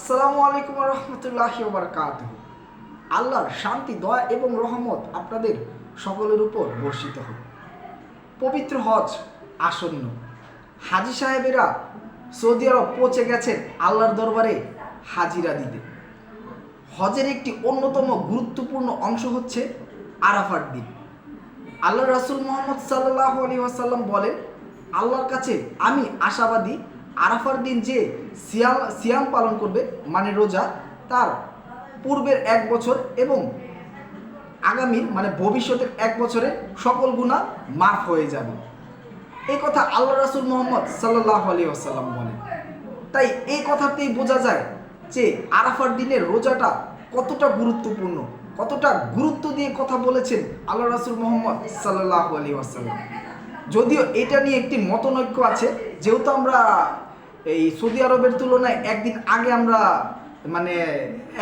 আসসালামু আলাইকুম রহমতুল্লাহি ওয়া বারাকাতুহু। আল্লাহর শান্তি, দয়া এবং রহমত আপনাদের সকলের উপর বর্ষিত হোক। পবিত্র হজ আসন্ন। হাজি সাহেবেরা সৌদি আরব পৌঁছে গেছেন আল্লাহর দরবারে হাজিরা দিতে। হজের একটি অন্যতম গুরুত্বপূর্ণ অংশ হচ্ছে আরাফার দিন। আল্লাহ রাসূল মুহাম্মদ সাল্লাল্লাহু আলাইহি ওয়াসাল্লাম বলেন, আল্লাহর কাছে আমি আশাবাদী, আরাফার দিন যে সিয়াম পালন করবে, মানে রোজা, তার পূর্বের 1 বছর এবং আগামীর মানে ভবিষ্যতের 1 বছরের সকল গুনাহ মাফ হয়ে যাবে। এই কথা আল্লাহ রাসূল মুহাম্মদ সাল্লাল্লাহু আলাইহি ওয়াসাল্লাম বলেন। তাই এই কথাতেই বোঝা যায় যে আরাফার দিনের রোজাটা কতটা গুরুত্বপূর্ণ, কতটা গুরুত্ব দিয়ে কথা বলেছেন আল্লাহ রাসূল মুহাম্মদ সাল্লাল্লাহু আলাইহি ওয়াসাল্লাম। যদিও এটা নিয়ে একটি মতনৈক্য আছে, যেহেতু আমরা এই সৌদি আরবের তুলনায় একদিন আগে আমরা মানে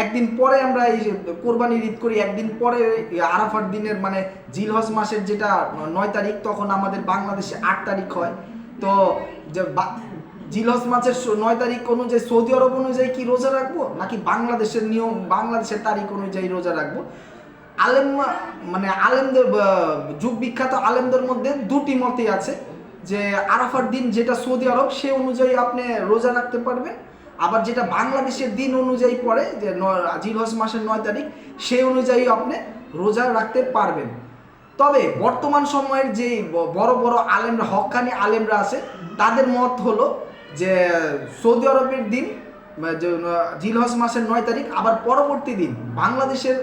একদিন পরে আমরা এই কোরবানির ঈদ করি, একদিন পরে আরাফার দিনের মানে জিলহজ মাসের যেটা 9 তারিখ, তখন আমাদের বাংলাদেশে 8 তারিখ হয়। তো যে জিলহজ মাসের 9 তারিখ অনুযায়ী সৌদি আরব অনুযায়ী কি রোজা রাখবো, নাকি বাংলাদেশের নিয়ম বাংলাদেশের তারিখ অনুযায়ী রোজা রাখবো? আলেমদের যুগ বিখ্যাত আলেমদের মধ্যে দুটি মতই আছে যে আরাফার দিন যেটা সৌদি আরব সে অনুযায়ী আপনি রোজা রাখতে পারবেন, আবার যেটা বাংলাদেশের দিন অনুযায়ী পড়ে যে জিলহজ মাসের 9 তারিখ সেই অনুযায়ী আপনি রোজা রাখতে পারবেন। তবে বর্তমান সময়ের যে বড় বড় আলেমরা, হক্কানি আলেমরা আছে, তাদের মত হলো যে সৌদি আরবের দিন জিলহজ মাসের 9 তারিখ, আবার পরবর্তী দিন বাংলাদেশের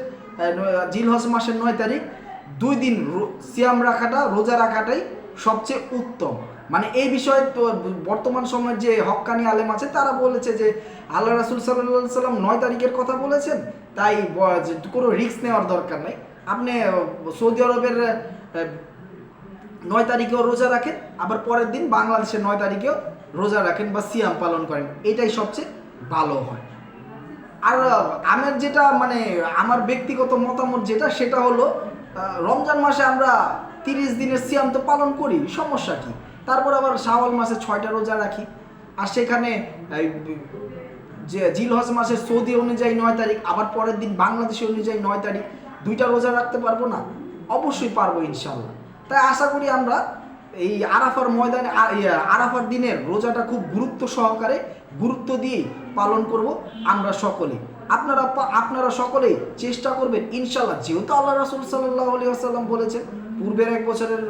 জিলহজ মাসের 9 তারিখ, 2 দিন সিয়াম রাখাটা, রোজা রাখাটাই সবচেয়ে উত্তম। মানে এই বিষয়ে তো বর্তমান সময়ের যে হক্কানি আলেম আছে তারা বলেছে যে আল্লাহ রাসূল সাল্লাল্লাহু আলাইহি সাল্লাম 9 তারিখের কথা বলেছেন, তাই কোনো রিস্ক নেওয়ার দরকার নেই। আপনি সৌদি আরবের 9 তারিখেও রোজা রাখেন, আবার পরের দিন বাংলাদেশের 9 তারিখেও রোজা রাখেন বা সিয়াম পালন করেন, এটাই সবচেয়ে ভালো হয়। আর আমার যেটা মানে আমার ব্যক্তিগত মতামত যেটা, সেটা হলো রমজান মাসে আমরা 30 দিনের সিয়াম তো পালন করি, সমস্যা কি? তারপর আবার শাওয়াল মাসে 6টা রোজা রাখি, আর সেখানে যে জিলহজ মাসের সৌদি অনুযায়ী 9 তারিখ, আবার পরের দিন বাংলাদেশি অনুযায়ী 9 তারিখ, 2টা রোজা রাখতে পারবো না? অবশ্যই পারবো ইনশাল্লাহ। তাই আশা করি আমরা এই আরাফার ময়দানে আরাফার দিনের রোজাটা খুব গুরুত্ব দিয়ে পালন করব আমরা সকলে। আপনারা সকলেই চেষ্টা করবেন ইনশাল্লাহ, যেহেতু আল্লাহ রাসূল সাল্লাল্লাহু আলাইহি ওয়াসাল্লাম বলেছেন পূর্বের 1 বছরের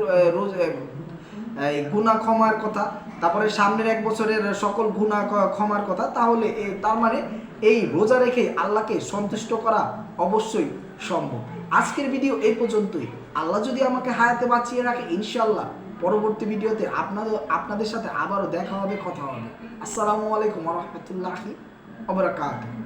গুনাহ ক্ষমার কথা, তারপরে সামনের 1 বছরের সকল গুনাহ ক্ষমার কথা, তাহলে তার মানে এই রোজা রেখে আল্লাহকে সন্তুষ্ট করা অবশ্যই সম্ভব। আজকের ভিডিও এই পর্যন্তই। আল্লাহ যদি আমাকে হায়াতে বাঁচিয়ে রাখে, ইনশাআল্লাহ পরবর্তী ভিডিওতে আপনাদের সাথে আবারও দেখা হবে, কথা হবে। আসসালামু আলাইকুম ওয়া রাহমাতুল্লাহি ওয়া বারাকাতুহু।